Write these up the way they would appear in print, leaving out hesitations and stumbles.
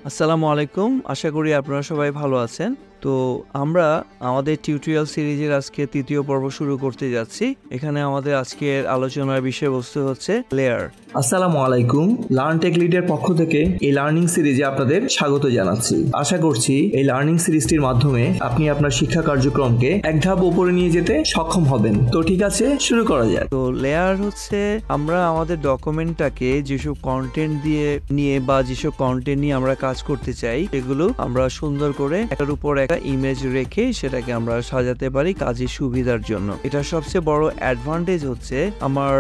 আসসালামু আলাইকুম। আশা করি আপনারা সবাই ভালো আছেন। তো আমরা আমাদের টিউটোরিয়াল সিরিজের আজকে তৃতীয় পর্ব শুরু করতে যাচ্ছি। এখানে আমাদের আজকের আলোচনার বিষয়বস্তু হচ্ছে লেয়ার। আসসালামু আলাইকুম। লার্ন টেক লিডের পক্ষ থেকে এই লার্নিং সিরিজে আপনাদের স্বাগত জানাচ্ছি। আশা করছি এই লার্নিং সিরিজটির মাধ্যমে আপনি আপনার শিক্ষা কার্যক্রমকে এক ধাপ উপরে নিয়ে যেতে সক্ষম হবেন। তো ঠিক আছে, শুরু করা যাক। তো লেয়ার হচ্ছে আমরা আমাদের ডকুমেন্টটাকে যেসব কন্টেন্ট দিয়ে নিয়ে বা যেসব কন্টেন্ট নিয়ে আমরা কাজ করতে চাই এগুলো আমরা সুন্দর করে একটার উপর একটা ইমেজ রেখে সেটাকে আমরা সাজাতে পারি কাজের সুবিধার জন্য। এটা সবচেয়ে বড় অ্যাডভান্টেজ হচ্ছে আমার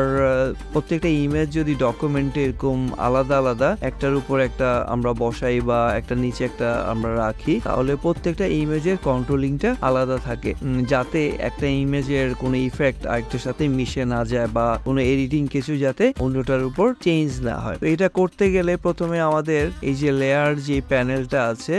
প্রত্যেকটা ইমেজ যদি ডকুমেন্টে এরকম আলাদা আলাদা একটার উপর একটা আমরা বসাই বা একটা নিচে একটা আমরা রাখি, তাহলে প্রত্যেকটা ইমেজের কন্ট্রোলিংটা আলাদা থাকে, যাতে একটা ইমেজের কোনো ইফেক্ট আরেকটার সাথে মিশে না যায় বা কোনো এডিটিং কিছু যাতে অন্যটার উপর চেঞ্জ না হয়। তো এটা করতে গেলে প্রথমে আমাদের এই যে লেয়ার যে প্যানেলটা আছে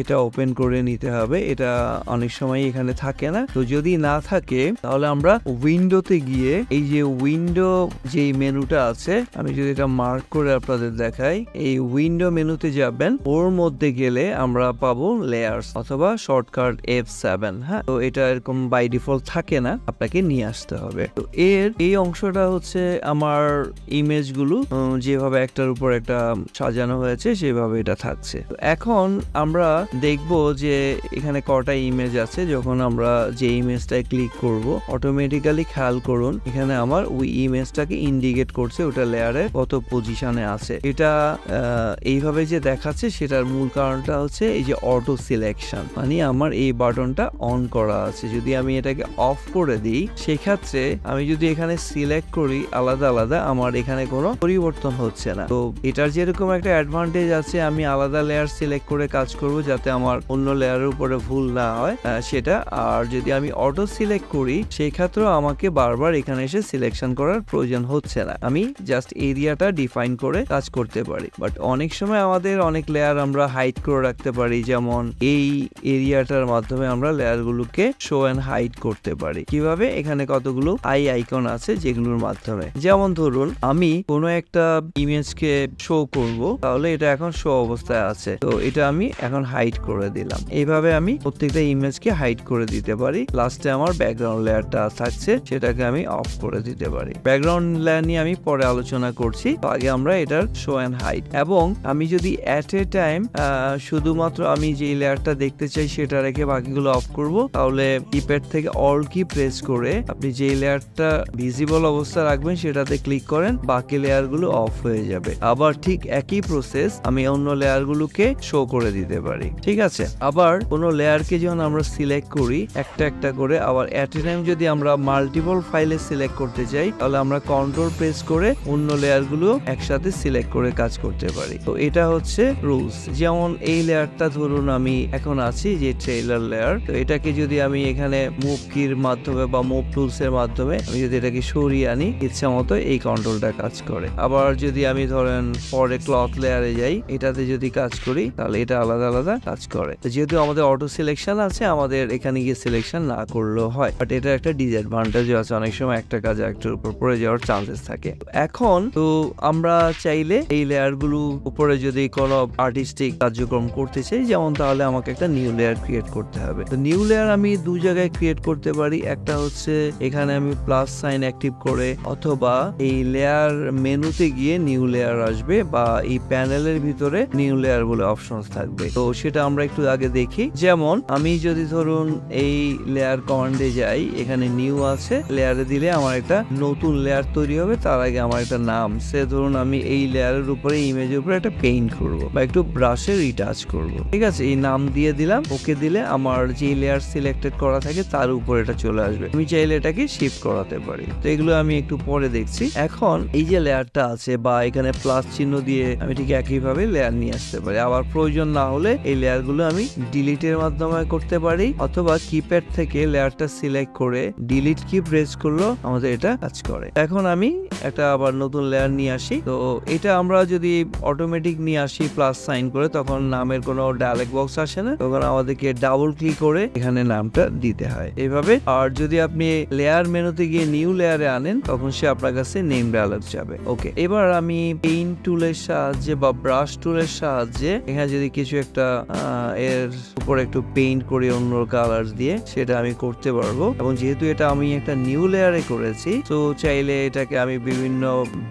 এটা ওপেন করে নিতে হবে। এটা অনেক সময় এখানে থাকে না, তো যদি না থাকে তাহলে আমরা উইন্ডোতে গিয়ে এই যে উইন্ডো যে মেনুটা আছে, আমি যদি এটা মার্ক করে আপনাদের দেখাই, এই উইন্ডো মেনুতে যাবেন, ওর মধ্যে গেলে আমরা পাবো লেয়ার্স অথবা শর্টকাট F7। হ্যাঁ, তো এটা এরকম বাই ডিফল্ট থাকে না, আপনাকে নিয়ে আসতে হবে। তো এই অংশটা হচ্ছে আমার ইমেজগুলো যেভাবে একটার উপর একটা সাজানো হয়েছে সেভাবে এটা থাকছে। তো এখন আমরা দেখবো যে এখানে কটা ইমেজ আছে। যখন আমরা যে ইমেজটায় ক্লিক করব, অটোমেটিক্যালি খেয়াল করুন এখানে আমার ওই ইমেজটাকে ইন্ডিকেট করছে ওটা লেয়ারে কত পজিশনে আছে। এটা এইভাবে যে দেখাচ্ছে সেটার মূল কারণটা হচ্ছে এই যে অটো সিলেকশন, মানে আমার এই বাটনটা অন করা আছে। যদি আমি এটাকে অফ করে দিই, সেক্ষেত্রে আমি যদি এখানে সিলেক্ট করি আলাদা আলাদা, আমার এখানে কোনো পরিবর্তন হচ্ছে না। তো এটার যেরকম একটা অ্যাডভান্টেজ আছে, আমি আলাদা লেয়ার সিলেক্ট করে কাজ করব যাতে আমার অন্য লেয়ারের উপরে ভুল না হয় সেটা। আর যদি আমি অটো সিলেক্ট করি, সেই ক্ষেত্রেও আমাকে বারবার এখানে এসে সিলেকশন করার প্রয়োজন হচ্ছে না, আমি জাস্ট এরিয়াটা ডিফাইন করে কাজ করতে পারি। বাট অনেক সময় আমাদের অনেক লেয়ার আমরা হাইড করে রাখতে পারি, যেমন এই এরিয়াটার মাধ্যমে আমরা লেয়ারগুলোকে শো এন্ড হাইড করতে পারি। কিভাবে? এখানে কতগুলো আইকন আছে যেগুলোর মাধ্যমে, যেমন ধরুন আমি কোনো একটা ইমেজকে শো করব, তাহলে এটা এখন শো অবস্থায় আছে, তো এটা আমি এখন হাইড করে দিলাম। এইভাবে আমি প্রত্যেকটা ইমেজকে হাইড করে দিতে পারি। লাস্টে আমার ব্যাকগ্রাউন্ড লেয়ারটা থাকছে, সেটাকে আমি অফ করে দিতে পারি। ব্যাকগ্রাউন্ড লেয়ার নিয়ে আমি পরে আলোচনা করছি, তো আগে আমরা এটার শো এন্ড হাইড। এবং আমি যদি অ্যাট এ টাইম শুধুমাত্র আমি যে লেয়ারটা দেখতে চাই সেটা রেখে বাকিগুলো অফ করব, তাহলে কিপ্যাড থেকে অল কি প্রেস করে আপনি যে লেয়ারটা ভিজিবল অবস্থা রাখবেন সেটাতে ক্লিক করেন, বাকি লেয়ারগুলো অফ হয়ে যাবে। আবার ঠিক একই প্রসেস আমি অন্য লেয়ারগুলোকে শো করে দিতে পারি। ঠিক আছে, আবার কোনো লেয়ারকে যখন আমরা সিলেক্ট করি একটা একটা করে, আবার অ্যাট এ টাইম যদি আমরা মাল্টিপল ফাইলে সিলেক্ট করতে চাই, তাহলে আমরা কন্ট্রোল প্রেস করে অন্য লেয়ারগুলো একসাথে সিলেক্ট করে কাজ করতে পারি। তো এটা হচ্ছে রুলস। যেমন এই লেয়ারটা ধরুন আমি এখন আছি যে ট্রেইলার লেয়ার, তো এটাকে যদি আমি এখানে মুভ কির মাধ্যমে বা মুভ টুলস এর মাধ্যমে আমি যদি এটাকে সরিয়ে আনি, ইচ্ছা মতো এই কন্ট্রোলটা কাজ করে। আবার যদি আমি ধরেন পরে ক্লথ লেয়ারে যাই, এটাতে যদি কাজ করি, তাহলে এটা আলাদা আলাদা কাজ করে। তো যেহেতু আমাদের অটো সিলেকশন আছে, আমাদের এখানে গিয়ে সিলেকশন না করলেও হয়, বাট এটা একটা ডিসঅ্যাডভান্টেজ আছে, অনেক সময় একটা কাজ একটার উপর পড়ে যাওয়ার চান্সেস থাকে। এখন তো আমরা চাইলে এই লেয়ার গুলো উপরে যদি কোনো আর্টিস্টিক কার্যক্রম করতে চাই, যেমন তাহলে আমাকে একটা নিউ লেয়ার ক্রিয়েট করতে হবে। তো নিউ লেয়ার আমি দু জায়গায় ক্রিয়েট করতে পারি। একটা হচ্ছে এখানে আমি প্লাস সাইন অ্যাক্টিভ করে, অথবা এই লেয়ার মেনুতে গিয়ে নিউ লেয়ার আসবে, বা এই প্যানেলের ভিতরে নিউ লেয়ার বলে অপশনস থাকবে। তো সেটা আমরা একটু আগে দেখি। যেমন আমি যদি ধরুন এই লেয়ার কমান্ডে যাই, এখানে নিউ আছে, লেয়ারে দিলে আমার একটা নতুন লেয়ার তৈরি হবে। তার আগে আমার একটা নাম, সে ধরুন আমি এই লেয়ারের উপরে ইমেজের উপরে একটা পেইন্ট করব বা একটু ব্রাশে রিটাচ করব। ঠিক আছে, এই নাম দিয়ে দিলাম, ওকে দিলে আমার যে লেয়ার সিলেক্টেড করা থাকে তার উপরে এটা চলে আসবে। আমি চাইলে এটাকে শিফট করাতে পারি। তো এগুলো আমি একটু পরে দেখছি। এখন এই যে লেয়ারটা আছে বা এখানে প্লাস চিহ্ন দিয়ে আমি ঠিক একইভাবে লেয়ার নিয়ে আসতে পারি। আবার প্রয়োজন না হলে এই লেয়ার গুলো আমি ডিলিট ডিলিটের মাধ্যমে করতে পারি, অথবা কিপ্যাড থেকে লেয়ারটা সিলেক্ট করে ডিলিট কি প্রেস করলো আমাদের এটা কাজ করে। এখন আমি একটা আবার নতুন লেয়ার নিয়ে আসি। তো এটা আমরা যদি অটোমেটিক নিয়ে আসি প্লাস সাইন করে, তখন নামের কোনো ডায়ালগ বক্স আসে না, তখন আমাদেরকে ডাবল ক্লিক করে এখানে নামটা দিতে হয় এইভাবে। আর যদি আপনি লেয়ার মেনুতে গিয়ে নিউ লেয়ারে আনেন, তখন সে আপনার কাছে নেম ডায়ালগ যাবে। ওকে, এবার আমি পেইন্ট টুলের সাহায্যে বা ব্রাশ টুলের সাহায্যে এখানে যদি কিছু একটা এর উপর একটু পেইন্ট করি অন্য কালার দিয়ে, সেটা আমি করতে পারবো। এবং যেহেতু এটা আমি একটা নিউ লেয়ারে করেছি, তো চাইলে এটাকে আমি বিভিন্ন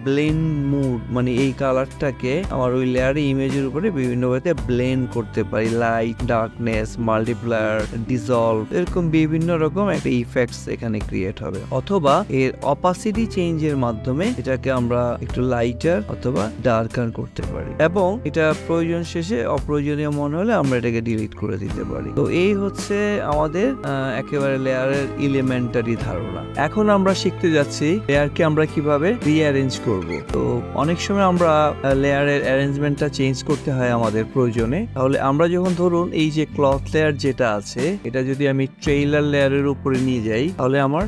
ব্লেন্ড মুড, মানে এই কালারটাকে আমার ওই লেয়ারে ইমেজের উপরে বিভিন্ন ভাবে ব্লেন্ড করতে পারি। লাইট, ডার্কনেস, মাল্টিপ্লায়ার, ডিসলভ, এরকম বিভিন্ন রকম একটা ইফেক্টস এখানে ক্রিয়েট হবে। অথবা এর অপাসিটি চেঞ্জের মাধ্যমে এটাকে আমরা একটু লাইটার অথবা ডার্কার করতে পারি, এবং এটা প্রয়োজন শেষে অপ্রয়োজনীয় মনে হলে আমরা এটাকে ডিলিট করে দিতে পারি। তো এই হচ্ছে আমাদের একেবারে লেয়ারের এলিমেন্টারি ধারণা। এখন আমরা শিখতে যাচ্ছি লেয়ারকে আমরা কিভাবে রিঅ্যারেঞ্জ করব। তো অনেক সময় আমরা লেয়ারের অ্যারেঞ্জমেন্টটা চেঞ্জ করতে হয় আমাদের প্রয়োজনে। তাহলে আমরা যখন ধরুন এই যে ক্লথ লেয়ার যেটা আছে, এটা যদি আমি ট্রেইলার লেয়ারের উপরে নিয়ে যাই, তাহলে আমার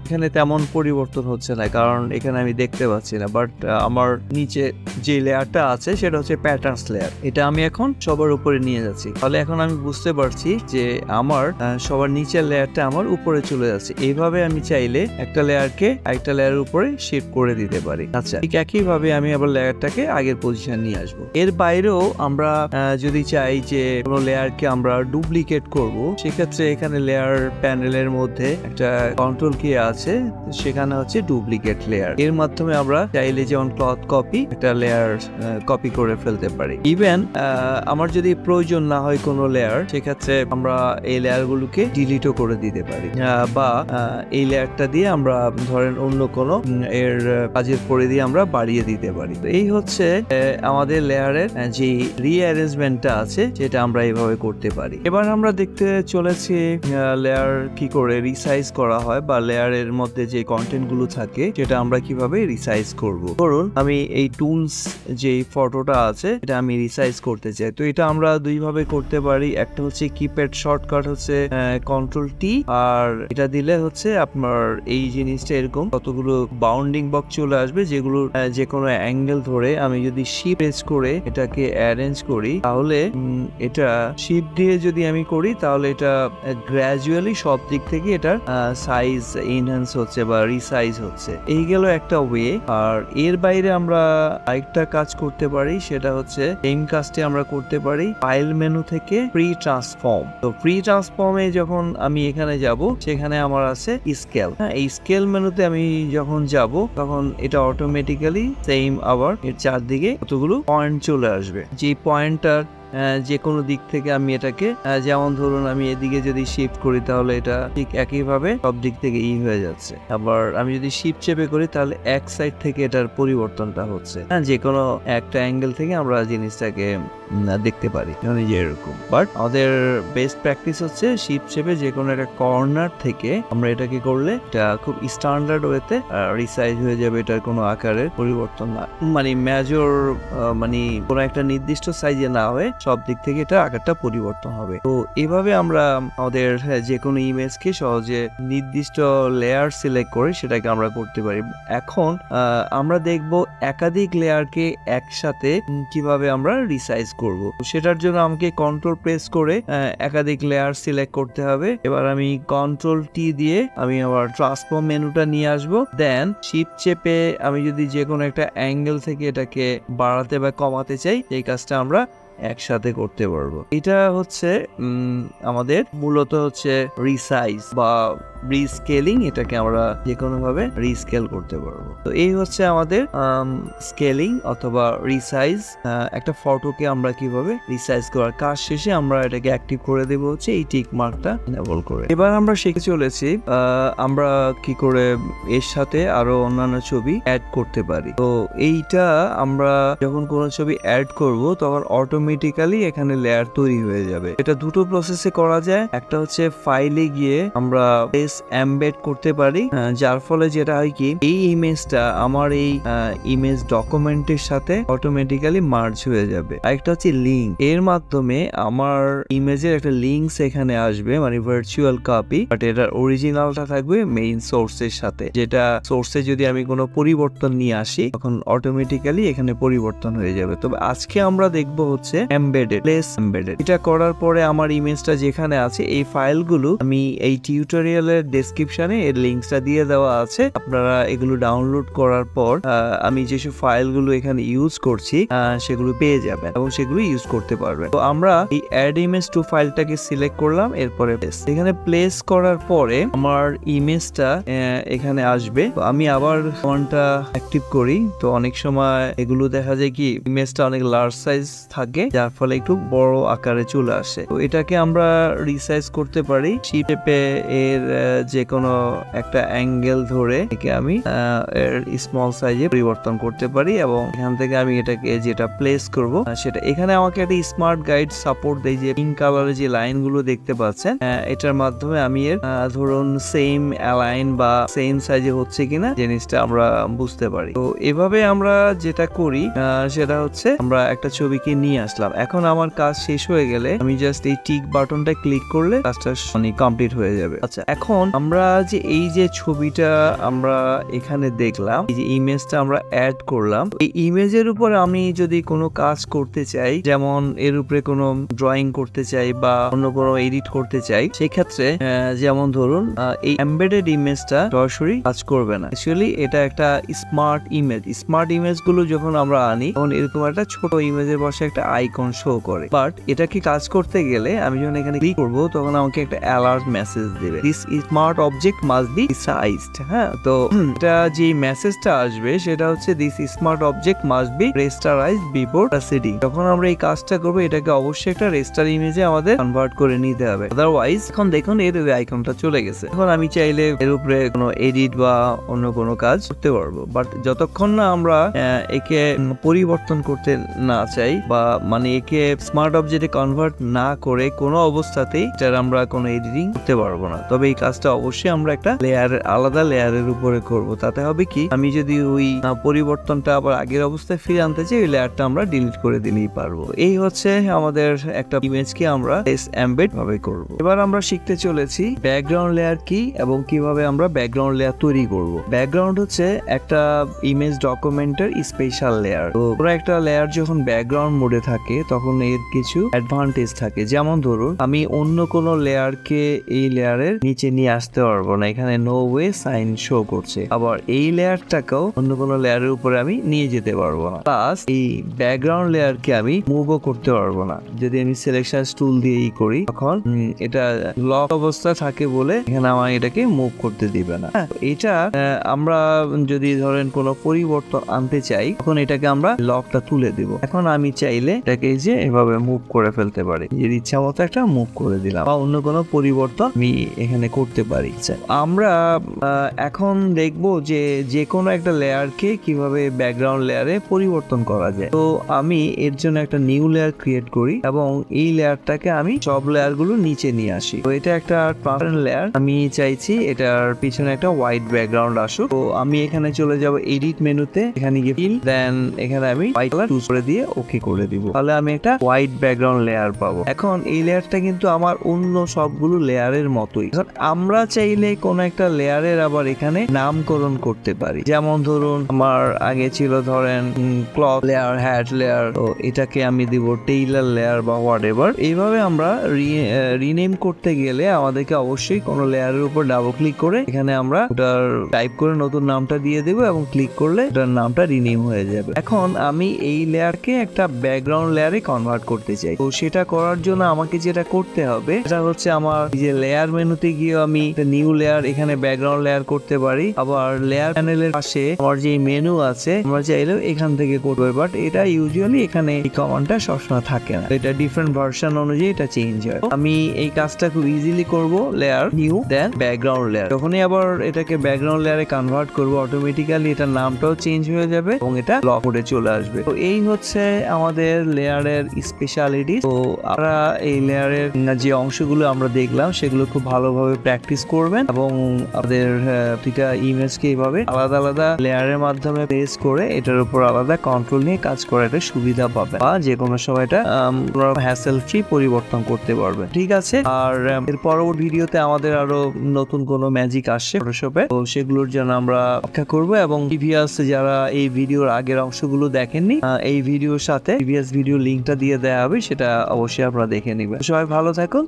এখানে তেমন পরিবর্তন হচ্ছে না, কারণ এখানে আমি দেখতে পাচ্ছি না। বাট আমার নিচে যে লেয়ারটা আছে সেটা হচ্ছে প্যাটার্নস লেয়ার, এটা আমি এখন সবার উপরে নিয়ে যাচ্ছি। তাহলে এখন আমি বুঝতে পারছি যে আমার সবার নিচের লেয়ারটা আমার উপরে চলে যাচ্ছে। এইভাবে আমি চাইলে একটা লেয়ারকে আরেকটা লেয়ারের উপরে শিফট করে দিতে পারি। আচ্ছা, ঠিক একইভাবে আমি আবার লেয়ারটাকে আগের পজিশন নিয়ে আসবো। এর বাইরেও আমরা যদি চাই যে কোনো লেয়ারকে আমরা ডুপ্লিকেট করব, সেক্ষেত্রে এখানে লেয়ার প্যানেলের মধ্যে একটা কন্ট্রোল কি আছে, সেখানে হচ্ছে ডুপ্লিকেট লেয়ার। এর মাধ্যমে আমরা চাইলে যেমন ক্লথ কপি, একটা লেয়ার কপি করে ফেলতে পারি। ইভেন আমার যদি প্রয়োজন না হয় কোনো লেয়ার, সেক্ষেত্রে আমরা এই লেয়ারগুলোকে ডিলিটও করে দিতে পারি, বা এই লেয়ারটা দিয়ে আমরা ধরেন অন্য কোনো এর কাজের পরে দিয়ে আমরা বাড়িয়ে দিতে পারি। তো এই হচ্ছে আমাদের লেয়ারের যে রিঅ্যারেঞ্জমেন্টটা আছে, সেটা আমরা এইভাবে করতে পারি। এবার আমরা দেখতে চলেছি লেয়ার কি করে রিসাইজ করা হয়, বা লেয়ারের মধ্যে যে কন্টেন্ট গুলো থাকে সেটা আমরা কিভাবে রিসাইজ করব। ধরুন আমি এই টুলস যে ফটোটা আছে, এটা আমি রিসাইজ করতে চাই। তো এটা আমরা দুই ভাবে করতে পারি। একটা হচ্ছে কিপ্যাড শর্টকাট হচ্ছে কন্ট্রোল টি, আর এটা দিলে হচ্ছে আপনার এই জিনিসটা এরকম কতগুলো বাউন্ডিং বক্স চলে আসবে, যেগুলো যে কোনো অ্যাঙ্গেল ধরে আমি যদি শিফট প্রেস করে এটাকে অ্যারেঞ্জ করি, তাহলে এটা শিফট দিয়ে যদি আমি করি, তাহলে এটা গ্র্যাজুয়ালি সব দিক থেকে এটা সাইজ এনহ্যান্স হচ্ছে বা রিসাইজ হচ্ছে। এই গেল একটা ওয়ে। আর এর বাইরে আমরা আরেকটা কাজ করতে পারি, সেটা হচ্ছে সেম কাজটি আমরা করতে পারি ফাইল মেনু থেকে প্রি ট্রান্সফর্ম। তো প্রি ট্রান্সফর্মে যখন আমি এখানে যাব, সেখানে আমার আছে স্কেল। এই স্কেল মেনুতে আমি যখন যাব, তখন এটা অটোমেটিক্যালি সেম আবার এর চারদিকে কতগুলো পয়েন্ট চলে আসবে। যে পয়েন্টটার যে কোনো দিক থেকে আমি এটাকে, যেমন ধরুন আমি এদিকে যদি শিফট করি, তাহলে এটা ঠিক একইভাবে সব দিক থেকে হয়ে যাচ্ছে। আবার আমি যদি শিফট চেপে করি, তাহলে এক সাইড থেকে এটার পরিবর্তনটা হচ্ছে। যে কোনো একটা অ্যাঙ্গেল থেকে আমরা জিনিসটাকে দেখতে পারি, এরকম। বাট আমাদের বেস্ট প্র্যাকটিস হচ্ছে শিফট চেপে যে কোনো একটা কর্নার থেকে আমরা এটাকে করলে এটা খুব স্ট্যান্ডার্ড ওয়েতে রিসাইজ হয়ে যাবে, এটার কোনো আকারের পরিবর্তন না, মানে মেজর, মানে কোনো একটা নির্দিষ্ট সাইজে না হয়ে সব দিক থেকে এটা আকারটা পরিবর্তন হবে। তো এভাবে আমরা আমাদের যে কোনো ইমেজকে সহজে নির্দিষ্ট লেয়ার সিলেক্ট করে সেটাকে আমরা করতে পারি। এখন আমরা দেখব একাধিক লেয়ারকে একসাথে কিভাবে আমরা রিসাইজ করব। সেটার জন্য আমাকে কন্ট্রোল প্রেস করে একাধিক লেয়ার সিলেক্ট করতে হবে। এবার আমি কন্ট্রোল টি দিয়ে আমি আবার ট্রান্সফর্ম মেনুটা নিয়ে আসবো। দেন শিফট চেপে আমি যদি যে কোনো একটা অ্যাঙ্গেল থেকে এটাকে বাড়াতে বা কমাতে চাই, এই কাজটা আমরা একসাথে করতে পারবো। এটা হচ্ছে আমাদের মূলত হচ্ছে রিসাইজ বা রিস্কেলিং, এটাকে আমরা যে কোনো ভাবে রিস্কেল করতে পারবো। তো এই হচ্ছে আমাদের স্কেলিং অথবা রিসাইজ। একটা ফটোকে আমরা কিভাবে রিসাইজ করার কাজ শেষে আমরা এটাকে অ্যাক্টিভ করে দেবো হচ্ছে এই টিক মার্কটা এনেবল করে। এবার আমরা শিখে চলেছি আমরা কি করে এর সাথে আরো অন্যান্য ছবি অ্যাড করতে পারি। তো এইটা আমরা যখন কোনো ছবি অ্যাড করব, তখন অটোমেটিক অটোমেটিক্যালি এখানে লেয়ার তৈরি হয়ে যাবে। এটা দুটো প্রসেসে করা যায়। একটা হচ্ছে ফাইলে গিয়ে আমরা প্লেস এমবেড করতে পারি, যার ফলে যেটা হয় কি এই ইমেজটা আমার এই ইমেজ ডকুমেন্টের সাথে অটোমেটিক্যালি মার্জ হয়ে যাবে। আরেকটা হচ্ছে লিঙ্ক, এর মাধ্যমে আমার ইমেজের একটা লিঙ্কস এখানে আসবে, মানে ভার্চুয়াল কপি, বাট এটার অরিজিনালটা থাকবে মেইন সোর্সের সাথে। যেটা সোর্সে যদি আমি কোনো পরিবর্তন নিয়ে আসি তখন অটোমেটিক্যালি এখানে পরিবর্তন হয়ে যাবে। তবে আজকে আমরা দেখব হচ্ছে এমবেডেড, প্লেস এমবেডেড। এটা করার পরে আমার ইমেজটা যেখানে আছে এই ফাইলগুলো আমি এই টিউটোরিয়ালের ডেসক্রিপশনে এর লিঙ্কসটা দিয়ে দেওয়া আছে। আপনারা এগুলো ডাউনলোড করার পর আমি যেসব ফাইলগুলো এখানে ইউজ করছি সেগুলো পেয়ে যাবেন এবং সেগুলো ইউজ করতে পারবেন। তো আমরা এই অ্যাড ইমেজ টু ফাইলটাকে সিলেক্ট করলাম, এরপরে এখানে প্লেস করার পরে আমার ইমেজটা এখানে আসবে। তো আমি আবার কমান্ডটা অ্যাক্টিভ করি। তো অনেক সময় এগুলো দেখা যায় কি ইমেজটা অনেক লার্জ সাইজ থাকে, যার ফলে একটু বড় আকারে চলে আসে। তো এটাকে আমরা রিসাইজ করতে পারি শিপে এর যে কোনো একটা অ্যাঙ্গেল ধরে একে আমি এর স্মল সাইজে পরিবর্তন করতে পারি এবং এখান থেকে আমি এটাকে যেটা প্লেস করব সেটা এখানে আমাকে একটা স্মার্ট গাইড সাপোর্ট দেয়। যে পিঙ্ক কালারের যে লাইন গুলো দেখতে পাচ্ছেন এটার মাধ্যমে আমি এর ধরুন সেম অ্যালাইন বা সেম সাইজে হচ্ছে কিনা জিনিসটা আমরা বুঝতে পারি। তো এভাবে আমরা যেটা করি সেটা হচ্ছে আমরা একটা ছবিকে নিয়ে আসলাম। এখন আমার কাজ শেষ হয়ে গেলে আমি জাস্ট এই টিক বাটনটা ক্লিক করলে কাজটা কমপ্লিট হয়ে যাবে। আচ্ছা, এখন আমরা যে এই যে ছবিটা আমরা এখানে দেখলাম, এই যে ইমেজটা আমরা অ্যাড করলাম, এই ইমেজের উপর আমি যদি কোনো কাজ করতে চাই, যেমন এর উপরে কোনো ড্রয়িং করতে চাই বা অন্য কোনো এডিট করতে চাই, সেক্ষেত্রে যেমন ধরুন এই এমবেডেড ইমেজটা সরাসরি কাজ করবে না। অ্যাকচুয়ালি এটা একটা স্মার্ট ইমেজ। স্মার্ট ইমেজ গুলো যখন আমরা আনি তখন এরকম একটা ছোট ইমেজের পাশে একটা আইকন শো করে, বাট এটা কি কাজ করতে গেলে আমি যখন এখানে ক্লিক করবো তখন আমাকে একটা অ্যালার্ট মেসেজ দেবে, this smart object must be sized. হ্যাঁ, তো এটা যে মেসেজটা আসবে সেটা হচ্ছে this smart object must be rasterized before proceeding. যখন আমরা এই কাজটা করবো এটাকে অবশ্যই একটা রেস্টার ইমেজে আমাদের কনভার্ট করে নিতে হবে, আদারওয়াইজ এখন দেখুন এর আইকনটা চলে গেছে। এখন আমি চাইলে এর উপরে কোনো এডিট বা অন্য কোনো কাজ করতে পারবো, বাট যতক্ষণ না আমরা একে পরিবর্তন করতে না চাই বা মানে একে স্মার্ট অবজেক্টে কনভার্ট না করে কোনো অবস্থাতেই এটার আমরা কোনো এডিটিং করতে পারবো না। তবে এই কাজটা অবশ্যই আমরা একটা আলাদা লেয়ারের উপরে করব। তাতে হবে কি আমি যদি ওই পরিবর্তনটা আবার আগের অবস্থায় ফিরে আনতে চাই ওই লেয়ারটা আমরা ডিলিট করে দিলেই পারবো। এই হচ্ছে আমাদের একটা ইমেজকে আমরা এমবেড ভাবে করব। এবার আমরা শিখতে চলেছি ব্যাকগ্রাউন্ড লেয়ার কি এবং কিভাবে আমরা ব্যাকগ্রাউন্ড লেয়ার তৈরি করব। ব্যাকগ্রাউন্ড হচ্ছে একটা ইমেজ ডকুমেন্টের স্পেশাল লেয়ার। তো পুরো একটা লেয়ার যখন ব্যাকগ্রাউন্ড মোডে থাকে তখন এর কিছু অ্যাডভান্টেজ থাকে। যেমন ধরুন আমি অন্য কোনো লেয়ারকে এই লেয়ারের নিচে নিয়ে আসতে পারবো না, এখানে নো ওয়ে সাইন শো করছে। আবার এই লেয়ারটাকেও অন্য কোনো লেয়ারের উপরে আমি নিয়ে যেতে পারবো না। প্লাস এই ব্যাকগ্রাউন্ড লেয়ারকে আমি মুভও করতে পারবো না। যদি আমি সিলেকশন টুল দিয়ে করি তখন এটা লক অবস্থা থাকে বলে এখানে আমার এটাকে মুভ করতে দিবে না। এটা আমরা যদি ধরেন কোনো পরিবর্তন আনতে চাই তখন এটাকে আমরা লকটা তুলে দিব। এখন আমি চাইলে এটাকে যে এভাবে মুভ করে ফেলতে পারি, যে ইচ্ছা মতো একটা মুভ করে দিলাম বা অন্য কোনো পরিবর্তন আমি এখানে করতে পারি। আমরা এখন দেখবো যে কোনো একটা লেয়ারকে কিভাবে ব্যাকগ্রাউন্ড লেয়ারে পরিবর্তন করা যায়। তো আমি এর জন্য একটা নিউ লেয়ার ক্রিয়েট করি এবং এই লেয়ারটাকে আমি সব লেয়ার গুলো নিচে নিয়ে আসি। তো এটা একটা ট্রান্সপারেন্ট লেয়ার, আমি চাইছি এটার পিছনে একটা হোয়াইট ব্যাকগ্রাউন্ড আসুক। তো আমি এখানে চলে যাব এডিট মেনুতে, এখানে গিয়ে ফিল, দেন এখানে আমি হোয়াইট কালার চুজ করে দিয়ে ওকে করে দিব। তাহলে আমি একটা হোয়াইট ব্যাকগ্রাউন্ড লেয়ার পাবো। এখন এই লেয়ারটা কিন্তু আমার অন্য সবগুলো লেয়ারের মতোই। এখন আমরা চাইলে কোন একটা লেয়ারের আবার এখানে নামকরণ করতে পারি। যেমন ধরুন আমার আগে ছিল ধরেন ক্লথ লেয়ার, হ্যাট লেয়ার, তো এটাকে আমি দিব টেইলার লেয়ার বা হোয়াট এভার। এইভাবে আমরা রিনেম করতে গেলে আমাদেরকে অবশ্যই কোনো লেয়ারের উপর ডাবল ক্লিক করে এখানে আমরা ওটার টাইপ করে নতুন নামটা দিয়ে দেবো এবং ক্লিক করলে ওটার নামটা রিনেম হয়ে যাবে। এখন আমি এই লেয়ারকে একটা ব্যাকগ্রাউন্ড লেয়ারে কনভার্ট করতে চাই। তো সেটা করার জন্য আমাকে যেটা করতে হবে সেটা হচ্ছে আমার যে লেয়ার মেনুতে গিয়ে আমি একটা নিউ লেয়ার এখানে ব্যাকগ্রাউন্ড লেয়ার করতে পারি। আবার লেয়ার প্যানেলের পাশে আমার যে মেনু আছে আমরা চাইলেও এখান থেকে করবো, বাট এটা ইউজুয়ালি এখানে এই কমান্ডটা সবসময় থাকে না, এটা ডিফারেন্ট ভার্সন অনুযায়ী এটা চেঞ্জ হয়। আমি এই কাজটা খুব ইজিলি করব, layer new then background layer. যখনই আবার এটাকে ব্যাকগ্রাউন্ড লেয়ারে কনভার্ট করবো অটোমেটিক্যালি এটার নামটাও চেঞ্জ হয়ে যাবে এবং এটা লক মোডে চলে আসবে। তো এই হচ্ছে আমাদের লেয়ারের স্পেশালিটি। তো আপনারা এই লেয়ারের যে অংশগুলো আমরা দেখলাম সেগুলো খুব ভালোভাবে প্র্যাকটিস করবেন এবং আপনাদের প্রতিটা ইমেজকে এইভাবে আলাদা আলাদা লেয়ারের মাধ্যমে প্লেস করে এটার উপর আলাদা কন্ট্রোল নিয়ে কাজ করার একটা সুবিধা পাবেন, বা যে কোনো সময় এটা হ্যাসেল ফ্রি পরিবর্তন করতে পারবেন। ঠিক আছে, আর এর পরবর্তী ভিডিওতে আমাদের আরো নতুন কোনো ম্যাজিক আসছে ফটোশপে, তো সেগুলোর জন্য আমরা অপেক্ষা করবো। এবং প্রিভিয়াস যারা এই ভিডিওর আগের অংশগুলো দেখেননি, এই ভিডিওর সাথে প্রিভিয়াস ভিডিও লিঙ্কটা দিয়ে দেওয়া হবে, সেটা অবশ্যই আপনারা দেখে নেবেন। সবাই ভালো থাকুন।